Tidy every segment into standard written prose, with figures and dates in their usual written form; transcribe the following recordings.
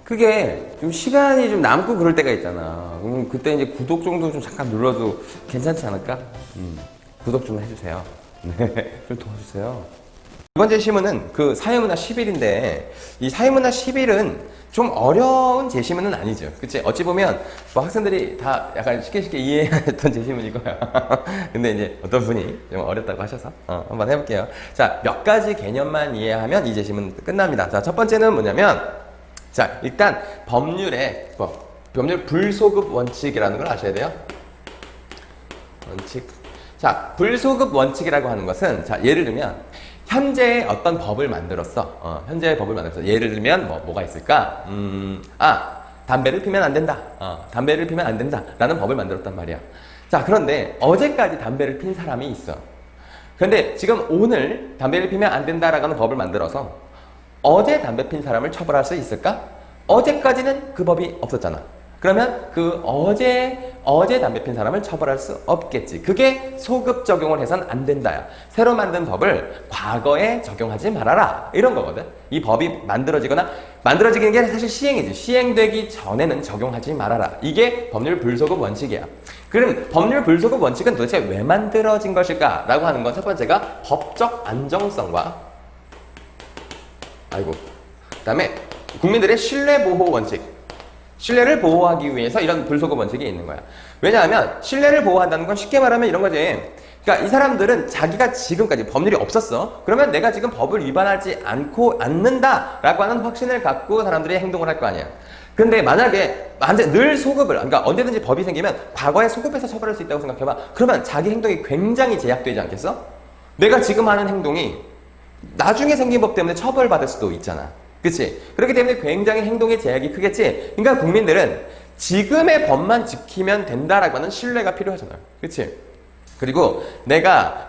그게 좀 시간이 좀 남고 그럴 때가 있잖아. 그럼 그때 이제 구독 정도 좀 잠깐 눌러도 괜찮지 않을까? 구독 좀 해주세요. 네, 좀 도와주세요. 두 번째 시문은 그 사회문화 10일인데, 이 사회문화 10일은 좀 어려운 제시문은 아니죠. 그치? 어찌 보면 뭐 학생들이 다 약간 쉽게 이해했던 제시문일 거야. 근데 이제 어떤 분이 좀 어렵다고 하셔서 한번 해볼게요. 자, 몇 가지 개념만 이해하면 이 제시문 끝납니다. 자, 첫 번째는 뭐냐면, 자, 일단 법률의 법률 불소급 원칙이라는 걸 아셔야 돼요. 원칙. 자, 불소급 원칙이라고 하는 것은, 자, 예를 들면 현재 어떤 법을 만들었어. 현재의 법을 만들었어. 예를 들면 뭐가 있을까? 담배를 피면 안 된다. 담배를 피면 안 된다. 라는 법을 만들었단 말이야. 자, 그런데 어제까지 담배를 핀 사람이 있어. 그런데 지금 오늘 담배를 피면 안 된다라고 하는 법을 만들어서 어제 담배 핀 사람을 처벌할 수 있을까? 어제까지는 그 법이 없었잖아. 그러면 그 어제 담배 핀 사람을 처벌할 수 없겠지. 그게 소급 적용을 해선 안 된다야. 새로 만든 법을 과거에 적용하지 말아라. 이런 거거든. 이 법이 만들어지는 게 사실 시행이지. 시행되기 전에는 적용하지 말아라. 이게 법률 불소급 원칙이야. 그럼 법률 불소급 원칙은 도대체 왜 만들어진 것일까? 라고 하는 건 첫 번째가 법적 안정성과 그다음에 국민들의 신뢰 보호 원칙. 신뢰를 보호하기 위해서 이런 불소급 원칙이 있는 거야. 왜냐하면 신뢰를 보호한다는 건 쉽게 말하면 이런 거지. 그러니까 이 사람들은 자기가 지금까지 법률이 없었어. 그러면 내가 지금 법을 위반하지 않는다라고 하는 확신을 갖고 사람들이 행동을 할 거 아니야. 근데 만약에 늘 소급을, 그러니까 언제든지 법이 생기면 과거에 소급해서 처벌할 수 있다고 생각해봐. 그러면 자기 행동이 굉장히 제약되지 않겠어? 내가 지금 하는 행동이 나중에 생긴 법 때문에 처벌받을 수도 있잖아. 그치? 그렇기 때문에 굉장히 행동의 제약이 크겠지? 그러니까 국민들은 지금의 법만 지키면 된다라고 하는 신뢰가 필요하잖아. 그치? 그리고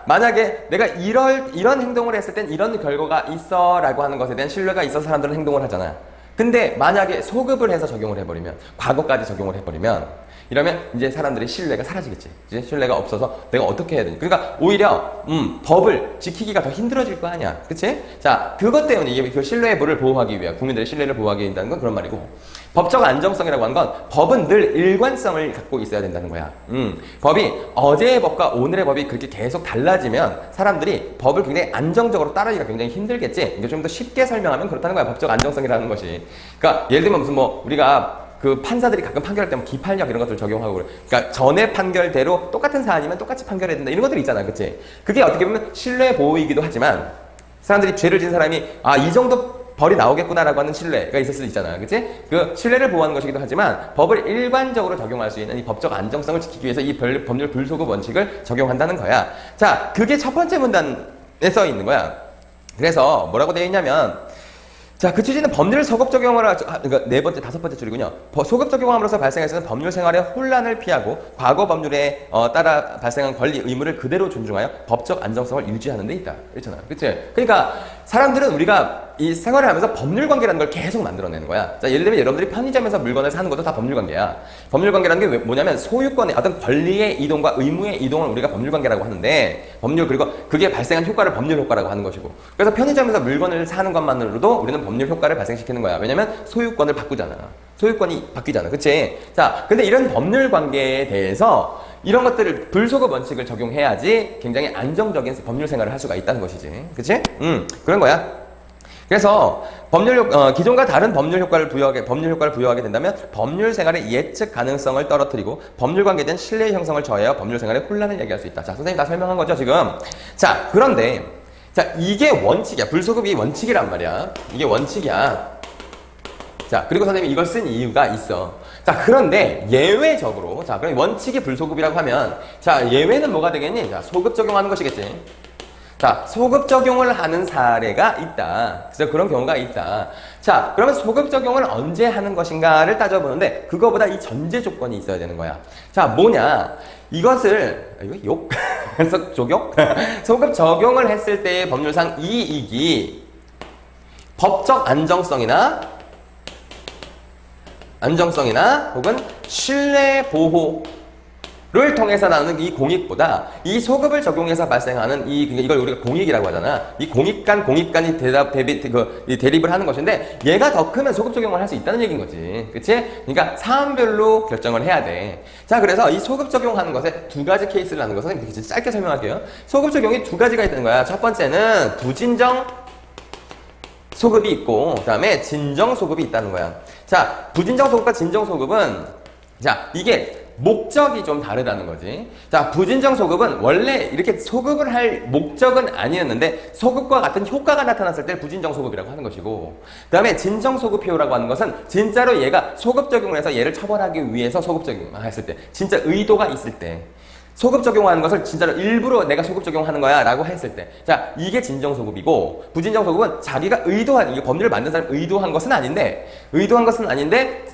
만약에 내가 이런 행동을 했을 땐 이런 결과가 있어 라고 하는 것에 대한 신뢰가 있어서 사람들은 행동을 하잖아. 근데 만약에 소급을 해서 적용을 해버리면, 과거까지 적용을 해버리면, 이러면 이제 사람들의 신뢰가 사라지겠지. 이제 신뢰가 없어서 내가 어떻게 해야 되니? 그러니까 오히려 법을 지키기가 더 힘들어질 거 아니야. 그치? 자, 그것 때문에 이게 그 신뢰의 부를 보호하기 위해, 국민들의 신뢰를 보호하기 위해 한다는 건 그런 말이고, 법적 안정성이라고 하는 건 법은 늘 일관성을 갖고 있어야 된다는 거야. 법이 어제의 법과 오늘의 법이 그렇게 계속 달라지면 사람들이 법을 굉장히 안정적으로 따르기가 굉장히 힘들겠지. 이게 좀 더 쉽게 설명하면 그렇다는 거야. 법적 안정성이라는 것이. 그러니까 예를 들면 무슨 우리가 그 판사들이 가끔 판결할 때 기판력 이런 것들 적용하고 그래. 그러니까 전에 판결대로 똑같은 사안이면 똑같이 판결해야 된다. 이런 것들이 있잖아. 그치? 그게 어떻게 보면 신뢰 보호이기도 하지만 사람들이 죄를 진 사람이 이 정도 벌이 나오겠구나라고 하는 신뢰가 있을 수도 있잖아. 그치? 그 신뢰를 보호하는 것이기도 하지만 법을 일관적으로 적용할 수 있는 이 법적 안정성을 지키기 위해서 이 법률 불소급 원칙을 적용한다는 거야. 자, 그게 첫 번째 문단에 써 있는 거야. 그래서 뭐라고 되어 있냐면, 자, 그 취지는 법률 소급 적용을 그러니까 다섯 번째 줄이군요. 소급 적용함으로써 발생할 수 있는 법률 생활의 혼란을 피하고 과거 법률에 따라 발생한 권리, 의무를 그대로 존중하여 법적 안정성을 유지하는 데 있다. 그렇잖아. 그치? 그러니까 사람들은 우리가 이 생활을 하면서 법률 관계라는 걸 계속 만들어내는 거야. 자, 예를 들면 여러분들이 편의점에서 물건을 사는 것도 다 법률 관계야. 법률 관계라는 게 뭐냐면 소유권의 어떤 권리의 이동과 의무의 이동을 우리가 법률 관계라고 하는데, 그리고 그게 발생한 효과를 법률 효과라고 하는 것이고, 그래서 편의점에서 물건을 사는 것만으로도 우리는 법률 효과를 발생시키는 거야. 왜냐면 소유권을 바꾸잖아. 소유권이 바뀌잖아. 그치? 자, 근데 이런 법률 관계에 대해서 이런 것들을 불소급 원칙을 적용해야지 굉장히 안정적인 법률 생활을 할 수가 있다는 것이지. 그치? 그런 거야. 그래서 기존과 다른 법률 효과를 부여하게 된다면 법률 생활의 예측 가능성을 떨어뜨리고 법률 관계에 대한 신뢰 형성을 저해하여 법률 생활의 혼란을 얘기할 수 있다. 자, 선생님 다 설명한 거죠, 지금? 자, 그런데 이게 원칙이야. 불소급이 원칙이란 말이야. 이게 원칙이야. 자, 그리고 선생님이 이걸 쓴 이유가 있어. 자, 그런데 예외적으로, 자, 그럼 원칙이 불소급이라고 하면, 자, 예외는 뭐가 되겠니? 자, 소급 적용하는 것이겠지. 자, 소급 적용을 하는 사례가 있다. 그래서 그런 경우가 있다. 자, 그러면 소급 적용을 언제 하는 것인가를 따져보는데, 그거보다 이 전제 조건이 있어야 되는 거야. 자, 뭐냐? 이거 그래서 소급 적용을 했을 때의 법률상 이익이 법적 안정성이나 혹은 신뢰 보호 를 통해서 나오는 이 공익보다 이 소급을 적용해서 발생하는 이걸 우리가 공익이라고 하잖아. 이 공익간이 대립을 하는 것인데 얘가 더 크면 소급 적용을 할 수 있다는 얘기인 거지. 그치? 그러니까 사안별로 결정을 해야 돼. 자, 그래서 이 소급 적용하는 것에 두 가지 케이스를 하는 것은 이렇게 짧게 설명할게요. 소급 적용이 두 가지가 있다는 거야. 첫 번째는 부진정 소급이 있고 그 다음에 진정 소급이 있다는 거야. 자, 부진정 소급과 진정 소급은 자, 이게 목적이 좀 다르다는 거지. 자, 부진정 소급은 원래 이렇게 소급을 할 목적은 아니었는데 소급과 같은 효과가 나타났을 때 부진정 소급이라고 하는 것이고, 그 다음에 진정 소급효라고 하는 것은 진짜로 얘가 소급 적용을 해서 얘를 처벌하기 위해서 소급 적용을 했을 때, 진짜 의도가 있을 때, 소급 적용하는 것을 진짜로 일부러 내가 소급 적용하는 거야 라고 했을 때, 자, 이게 진정 소급이고, 부진정 소급은 자기가 의도한, 이게 법률을 만든 사람이 의도한 것은 아닌데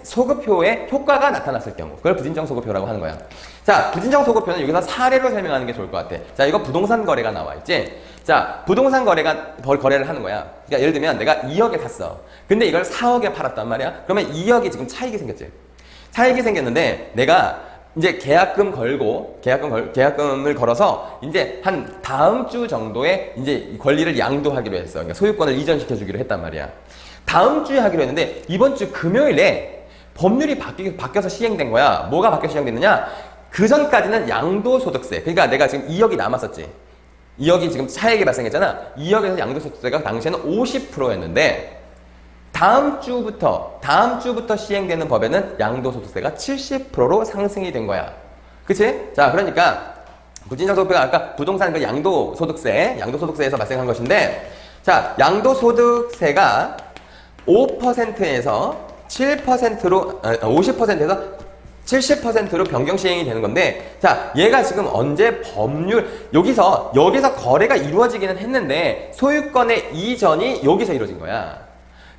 소급효의 효과가 나타났을 경우, 그걸 부진정 소급효라고 하는 거야. 자, 부진정 소급효는 여기서 사례로 설명하는 게 좋을 것 같아. 자, 이거 부동산 거래가 나와 있지. 자, 부동산 거래를 하는 거야. 그러니까 예를 들면 내가 2억에 샀어. 근데 이걸 4억에 팔았단 말이야. 그러면 2억이 지금 차익이 생겼지. 차익이 생겼는데 내가 이제 계약금을 걸어서 이제 한 다음 주 정도에 이제 권리를 양도하기로 했어. 그러니까 소유권을 이전시켜 주기로 했단 말이야. 다음 주에 하기로 했는데 이번 주 금요일에 법률이 바뀌어서 시행된 거야. 뭐가 바뀌어서 시행됐느냐? 그 전까지는 양도소득세. 그러니까 내가 지금 2억이 남았었지. 2억이 지금 차익이 발생했잖아. 2억에서 양도소득세가 당시에는 50%였는데 다음 주부터 시행되는 법에는 양도소득세가 70%로 상승이 된 거야. 그치? 자, 그러니까 부진정 소득세가 아까 부동산 그 양도소득세에서 발생한 것인데, 자, 양도소득세가 5%에서 7%로 50%에서 70%로 변경 시행이 되는 건데, 자, 얘가 지금 언제 여기서 거래가 이루어지기는 했는데 소유권의 이전이 여기서 이루어진 거야.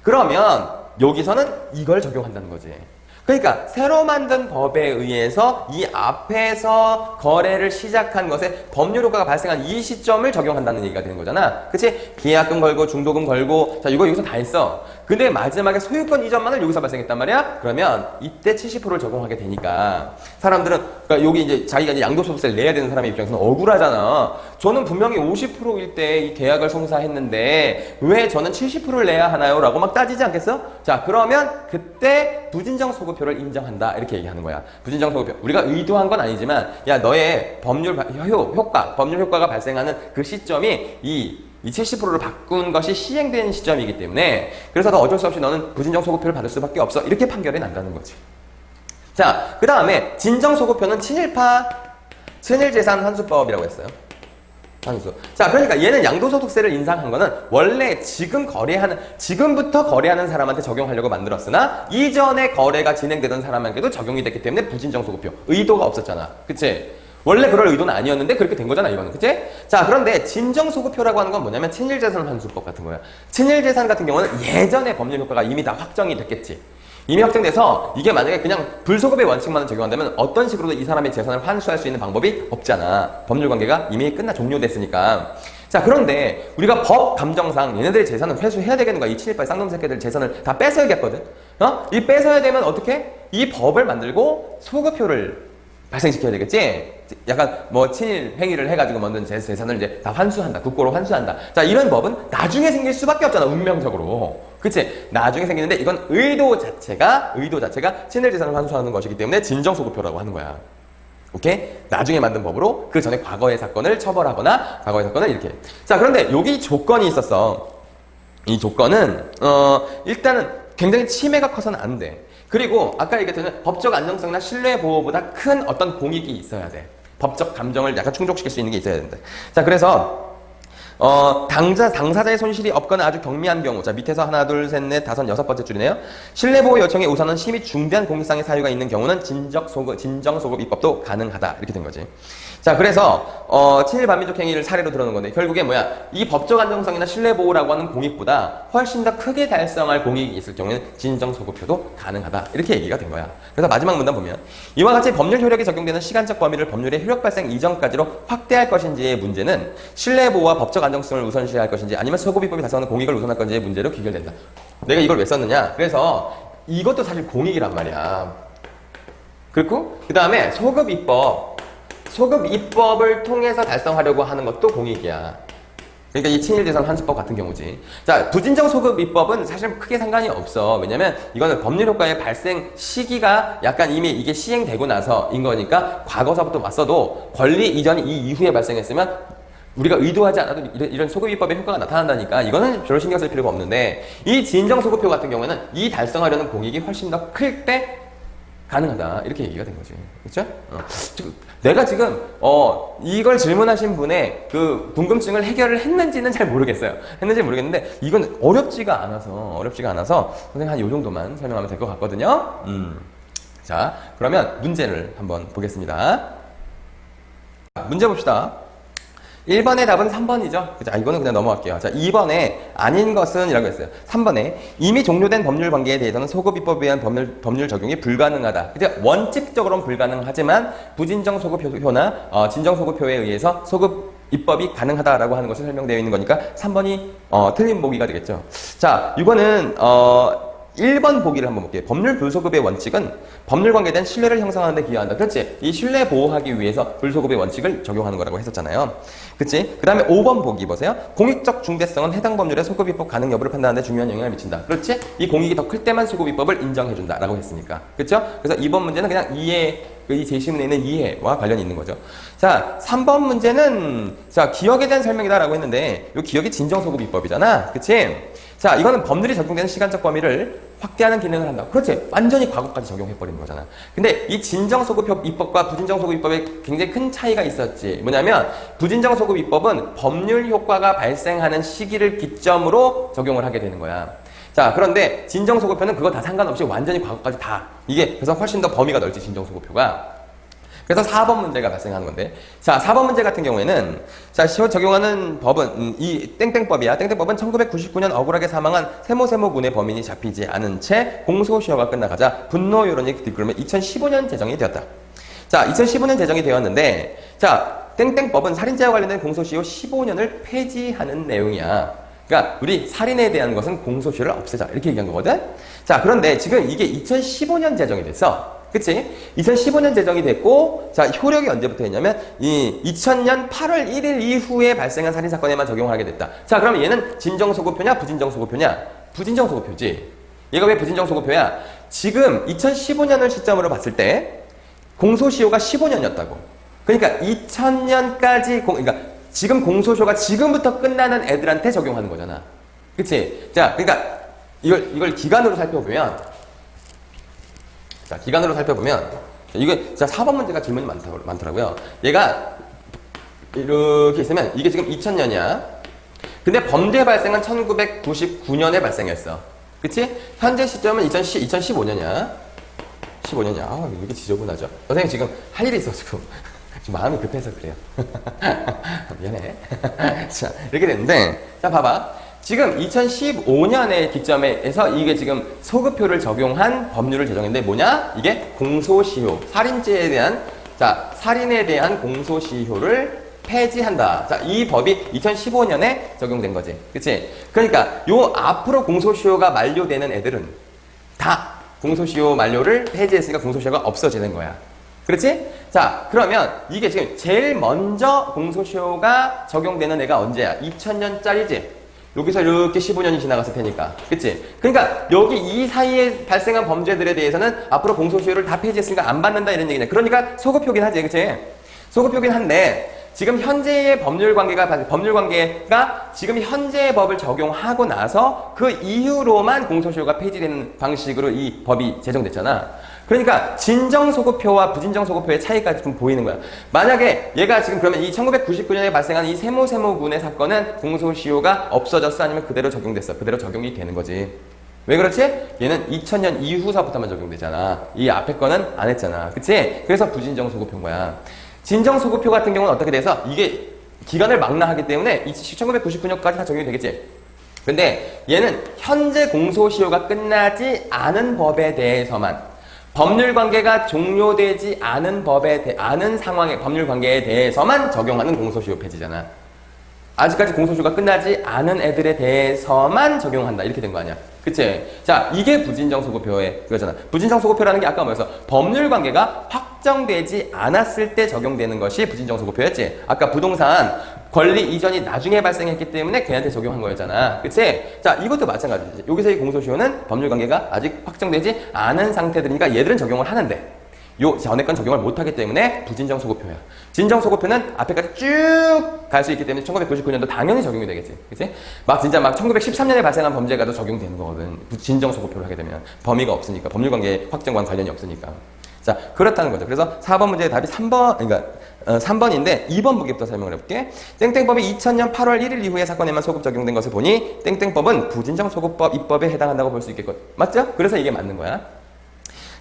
그러면 여기서는 이걸 적용한다는 거지. 그러니까 새로 만든 법에 의해서 이 앞에서 거래를 시작한 것에 법률 효과가 발생한 이 시점을 적용한다는 얘기가 되는 거잖아. 그치? 계약금 걸고 중도금 걸고, 자, 이거 여기서 다 했어. 근데 마지막에 소유권 이전만을 여기서 발생했단 말이야? 그러면 이때 70%를 적용하게 되니까 사람들은, 그러니까 여기 이제 자기가 이제 양도소득세를 내야 되는 사람의 입장에서는 억울하잖아. 저는 분명히 50%일 때 이 계약을 성사했는데 왜 저는 70%를 내야 하나요? 라고 막 따지지 않겠어? 자, 그러면 그때 부진정 소급효를 인정한다. 이렇게 얘기하는 거야. 부진정 소급효. 우리가 의도한 건 아니지만, 야, 너의 법률 효과가 발생하는 그 시점이 이 70%를 바꾼 것이 시행된 시점이기 때문에, 그래서 너 어쩔 수 없이 너는 부진정 소급효를 받을 수밖에 없어. 이렇게 판결이 난다는 거지. 자, 그 다음에 진정 소급효는 친일재산 환수법이라고 했어요. 환수. 자, 그러니까 얘는 양도소득세를 인상한 거는 원래 지금부터 거래하는 사람한테 적용하려고 만들었으나 이전에 거래가 진행되던 사람에게도 적용이 됐기 때문에 부진정 소급효. 의도가 없었잖아. 그치? 원래 그럴 의도는 아니었는데 그렇게 된 거잖아, 이거는. 그치? 자, 그런데 진정소급효라고 하는 건 뭐냐면 친일재산 환수법 같은 거야. 친일재산 같은 경우는 예전에 법률 효과가 이미 다 확정이 됐겠지. 이미 확정돼서 이게 만약에 그냥 불소급의 원칙만을 적용한다면 어떤 식으로도 이 사람의 재산을 환수할 수 있는 방법이 없잖아. 법률 관계가 이미 종료됐으니까. 자, 그런데 우리가 법 감정상 얘네들의 재산을 회수해야 되겠는 거야. 이 친일파의 쌍놈 새끼들 재산을 다 뺏어야겠거든. 이 뺏어야 되면 어떻게? 이 법을 만들고 소급효를 발생시켜야 되겠지? 약간 뭐 친일 행위를 해가지고 만든 재산을 이제 다 환수한다. 국고로 환수한다. 자, 이런 법은 나중에 생길 수밖에 없잖아. 운명적으로. 그치? 나중에 생기는데 이건 의도 자체가 친일 재산을 환수하는 것이기 때문에 진정소급효라고 하는 거야. 오케이? 나중에 만든 법으로 그 전에 과거의 사건을 처벌하거나 과거의 사건을 이렇게. 자, 그런데 여기 조건이 있었어. 이 조건은 일단은 굉장히 침해가 커서는 안 돼. 그리고 아까 얘기했던 법적 안정성이나 신뢰 보호보다 큰 어떤 공익이 있어야 돼. 법적 감정을 약간 충족시킬 수 있는 게 있어야 된다. 자, 그래서 당사자의 손실이 없거나 아주 경미한 경우, 자, 밑에서 하나, 둘, 셋, 넷, 다섯, 여섯 번째 줄이네요. 신뢰보호 요청의 우선은 심히 중대한 공익상의 사유가 있는 경우는 진정소급 입법도 가능하다. 이렇게 된 거지. 자, 그래서 친일 반민족 행위를 사례로 들어놓은 건데 결국에 뭐야? 이 법적 안정성이나 신뢰보호라고 하는 공익보다 훨씬 더 크게 달성할 공익이 있을 경우에는 진정소급효도 가능하다. 이렇게 얘기가 된 거야. 그래서 마지막 문단 보면 이와 같이 법률 효력이 적용되는 시간적 범위를 법률의 효력 발생 이전까지로 확대할 것인지의 문제는 신뢰보호와 법적 안정성을 우선시할 것인지 아니면 소급입법이 달성하는 공익을 우선할 건지의 문제로 귀결된다. 내가 이걸 왜 썼느냐? 그래서 이것도 사실 공익이란 말이야. 그렇고 그 다음에 소급입법 소급 입법을 통해서 달성하려고 하는 것도 공익이야. 그러니까 이 친일재산 환수법 같은 경우지. 자, 부진정 소급 입법은 사실 크게 상관이 없어. 왜냐면 이거는 법률 효과의 발생 시기가 약간 이미 이게 시행되고 나서인 거니까 과거서부터 왔어도 권리 이전이 이 이후에 발생했으면 우리가 의도하지 않아도 이런 소급 입법의 효과가 나타난다니까 이거는 별로 신경 쓸 필요가 없는데 이 진정 소급표 같은 경우에는 이 달성하려는 공익이 훨씬 더 클 때 가능하다 이렇게 얘기가 된 거지. 그렇죠? 내가 지금 이걸 질문하신 분의 그 궁금증을 해결을 했는지는 잘 모르겠어요. 했는지 모르겠는데 이건 어렵지가 않아서 선생님 한 요 정도만 설명하면 될 것 같거든요. 자, 그러면 문제를 한번 보겠습니다. 문제 봅시다. 1번의 답은 3번이죠. 자, 이거는 그냥 넘어갈게요. 자, 2번에 아닌 것은 이라고 했어요. 3번에 이미 종료된 법률 관계에 대해서는 소급 입법에 의한 법률 적용이 불가능하다. 이제 원칙적으로는 불가능하지만 부진정 소급표나 진정 소급표에 의해서 소급 입법이 가능하다라고 하는 것이 설명되어 있는 거니까 3번이 틀린 보기가 되겠죠. 자, 이거는 1번 보기를 한번 볼게요. 법률 불소급의 원칙은 법률 관계에 대한 신뢰를 형성하는 데 기여한다. 그렇지? 이 신뢰 보호하기 위해서 불소급의 원칙을 적용하는 거라고 했었잖아요. 그렇지? 그 다음에 5번 보기 보세요. 공익적 중대성은 해당 법률의 소급 입법 가능 여부를 판단하는 데 중요한 영향을 미친다. 그렇지? 이 공익이 더 클 때만 소급 입법을 인정해준다. 라고 했으니까. 그렇죠? 그래서 2번 문제는 그냥 이 제시문에 있는 이해와 관련이 있는 거죠. 자, 3번 문제는 자, 기억에 대한 설명이다 라고 했는데 이 기억이 진정 소급 입법이잖아. 그치? 자, 이거는 법률이 적용되는 시간적 범위를 확대하는 기능을 한다. 그렇지. 완전히 과거까지 적용해버리는 거잖아. 근데 이 진정소급 입법과 부진정소급 입법에 굉장히 큰 차이가 있었지. 뭐냐면 부진정소급 입법은 법률 효과가 발생하는 시기를 기점으로 적용을 하게 되는 거야. 자, 그런데 진정소급표는 그거 다 상관없이 완전히 과거까지 다. 이게 그래서 훨씬 더 범위가 넓지, 진정소급표가. 그래서 4번 문제가 발생하는 건데, 자, 4번 문제 같은 경우에는 자, 적용하는 법은 이 땡땡법이야. 땡땡법은 1999년 억울하게 사망한 세모군의 범인이 잡히지 않은 채 공소시효가 끝나가자 분노 여론이 뒤끌며 2015년 제정이 되었다. 자, 2015년 제정이 되었는데, 자, 땡땡법은 살인죄와 관련된 공소시효 15년을 폐지하는 내용이야. 그러니까 우리 살인에 대한 것은 공소시효를 없애자 이렇게 얘기한 거거든. 자, 그런데 지금 이게 2015년 제정이 됐어. 그치? 2015년 제정이 됐고, 자, 효력이 언제부터 했냐면, 2000년 8월 1일 이후에 발생한 살인사건에만 적용을 하게 됐다. 자, 그럼 얘는 진정소급표냐, 부진정소급표냐? 부진정소급표지. 얘가 왜 부진정소급표야? 지금 2015년을 시점으로 봤을 때, 공소시효가 15년이었다고. 그러니까 2000년까지, 그러니까 지금 공소시효가 지금부터 끝나는 애들한테 적용하는 거잖아. 그치? 자, 그러니까 이걸 기간으로 살펴보면, 자, 기간으로 살펴보면, 이게 진짜 4번 문제가 질문이 많더라고요. 얘가 이렇게 있으면, 이게 지금 2000년이야. 근데 범죄 발생은 1999년에 발생했어. 그치? 현재 시점은 2015년이야. 15년이야. 아, 왜 이렇게 지저분하죠? 선생님 지금 할 일이 있어가지고. 지금 마음이 급해서 그래요. 미안해. 자, 이렇게 됐는데, 자, 봐봐. 지금 2015년의 기점에서 이게 지금 소급표를 적용한 법률을 제정했는데 뭐냐? 이게 공소시효, 살인죄에 대한, 자, 살인에 대한 공소시효를 폐지한다. 자, 이 법이 2015년에 적용된 거지. 그치? 그러니까 요 앞으로 공소시효가 만료되는 애들은 다 공소시효 만료를 폐지했으니까 공소시효가 없어지는 거야. 그렇지? 자, 그러면 이게 지금 제일 먼저 공소시효가 적용되는 애가 언제야? 2000년짜리지? 여기서 이렇게 15년이 지나갔을 테니까. 그치? 그러니까 여기 이 사이에 발생한 범죄들에 대해서는 앞으로 공소시효를 다 폐지했으니까 안 받는다 이런 얘기네. 그러니까 소급표긴 하지. 그치? 소급표긴 한데 지금 현재의 법률 관계가 지금 현재의 법을 적용하고 나서 그 이후로만 공소시효가 폐지되는 방식으로 이 법이 제정됐잖아. 그러니까 진정소급표와 부진정소급표의 차이까지 좀 보이는 거야. 만약에 얘가 지금 그러면 이 1999년에 발생한 이 세모군의 사건은 공소시효가 없어졌어? 아니면 그대로 적용됐어? 그대로 적용이 되는 거지. 왜 그렇지? 얘는 2000년 이후서부터만 적용되잖아. 이 앞에 거는 안 했잖아. 그치? 그래서 부진정소급표인 거야. 진정소급표 같은 경우는 어떻게 돼서 이게 기간을 망라하기 때문에 1999년까지 다 적용이 되겠지. 근데 얘는 현재 공소시효가 끝나지 않은 법에 대해서만 법률 관계가 종료되지 않은 상황의 법률 관계에 대해서만 적용하는 공소시효 폐지잖아. 아직까지 공소시효가 끝나지 않은 애들에 대해서만 적용한다. 이렇게 된 거 아니야. 그치? 자, 이게 부진정소급표의 그거잖아. 부진정소급표라는 게 아까 뭐였어? 법률 관계가 확정되지 않았을 때 적용되는 것이 부진정소급표였지. 아까 부동산 권리 이전이 나중에 발생했기 때문에 걔한테 적용한 거였잖아. 그치? 자, 이것도 마찬가지지. 여기서의 공소시효는 법률관계가 아직 확정되지 않은 상태들이니까 얘들은 적용을 하는데 요 전에 건 적용을 못하기 때문에 부진정소급표야. 진정소급표는 앞에까지 쭉 갈 수 있기 때문에 1999년도 당연히 적용이 되겠지. 그치? 막 진짜 막 1913년에 발생한 범죄가도 적용되는 거거든. 진정소급표를 하게 되면 범위가 없으니까 법률관계 확정과는 관련이 없으니까. 자, 그렇다는 거죠. 그래서 4번 문제의 답이 3번, 그러니까 3번인데 2번 보기부터 설명을 해볼게. 땡땡법이 2000년 8월 1일 이후의 사건에만 소급 적용된 것을 보니 땡땡법은 부진정소급법 입법에 해당한다고 볼 수 있겠거든. 맞죠? 그래서 이게 맞는 거야.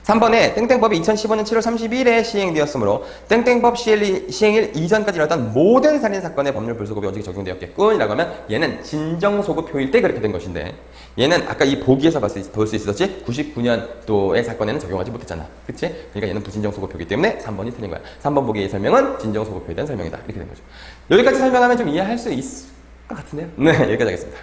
3번에 땡땡법이 2015년 7월 30일에 시행되었으므로 땡땡법 시행일 이전까지 일어났던 모든 살인사건의 법률 불소급의 원칙이 적용되었겠군 이라고 하면 얘는 진정소급효일 때 그렇게 된 것인데 얘는 아까 이 보기에서 볼 수 있었지 99년도의 사건에는 적용하지 못했잖아. 그치? 그러니까 얘는 부진정소급효이기 때문에 3번이 틀린 거야. 3번 보기의 설명은 진정소급효에 대한 설명이다. 이렇게 된 거죠. 여기까지 설명하면 좀 이해할 수 있을 것 같은데요? 네, 여기까지 하겠습니다.